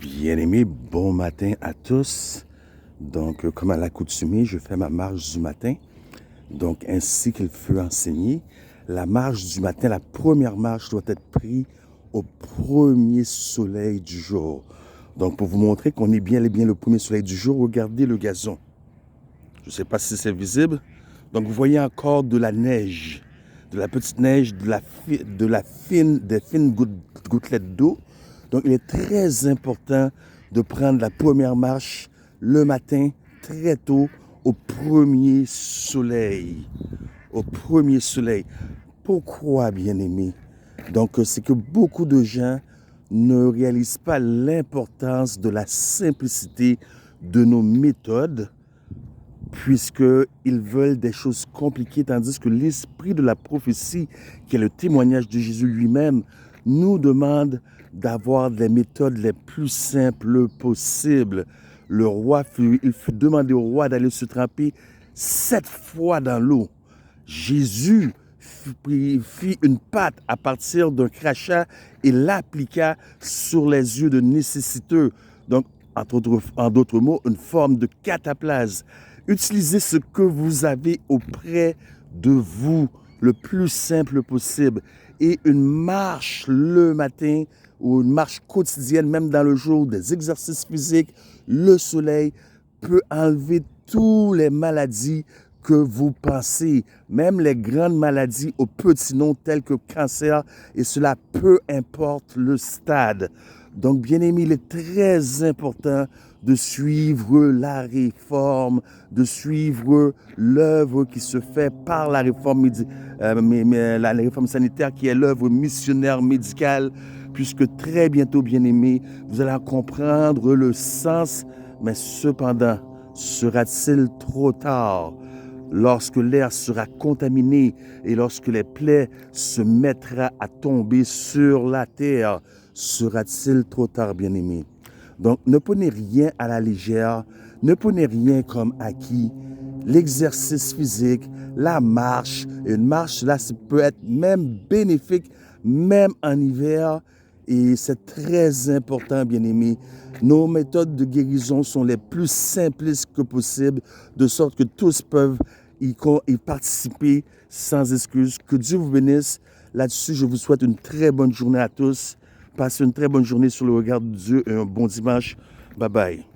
Bien-aimés, bon matin à tous. Donc, comme à l'accoutumée, je fais ma marche du matin. Donc, ainsi qu'il fut enseigné, la marche du matin, la première marche doit être prise au premier soleil du jour. Donc, pour vous montrer qu'on est bien et bien le premier soleil du jour, regardez le gazon. Je ne sais pas si c'est visible. Donc, vous voyez encore de la neige, de la petite neige, des fines gouttelettes d'eau. Donc, il est très important de prendre la première marche le matin, très tôt, au premier soleil. Au premier soleil. Pourquoi, bien-aimé? Donc, c'est que beaucoup de gens ne réalisent pas l'importance de la simplicité de nos méthodes, puisqu'ils veulent des choses compliquées, tandis que l'esprit de la prophétie, qui est le témoignage de Jésus lui-même, nous demande d'avoir des méthodes les plus simples possibles. Il fut demandé au roi d'aller se tremper 7 fois dans l'eau. Jésus fit une pâte à partir d'un crachat et l'appliqua sur les yeux de nécessiteux. Donc, en d'autres mots, une forme de cataplase. Utilisez ce que vous avez auprès de vous le plus simple possible. Et une marche le matin ou une marche quotidienne, même dans le jour, des exercices physiques, le soleil peut enlever toutes les maladies que vous pensez, même les grandes maladies aux petits noms tels que cancer, et cela peu importe le stade. Donc, bien aimé, il est très important de suivre la réforme, de suivre l'œuvre qui se fait par la réforme, la réforme sanitaire, qui est l'œuvre missionnaire médicale, puisque très bientôt, bien aimé, vous allez comprendre le sens, mais cependant, sera-t-il trop tard? Lorsque l'air sera contaminé et lorsque les plaies se mettront à tomber sur la terre, sera-t-il trop tard, bien-aimés? Donc, ne prenez rien à la légère, ne prenez rien comme acquis. L'exercice physique, la marche, une marche, là, ça peut être même bénéfique, même en hiver. Et c'est très important, bien-aimés. Nos méthodes de guérison sont les plus simplistes que possible, de sorte que tous peuvent y participer sans excuse. Que Dieu vous bénisse. Là-dessus, je vous souhaite une très bonne journée à tous. Passez une très bonne journée sur le regard de Dieu et un bon dimanche. Bye bye.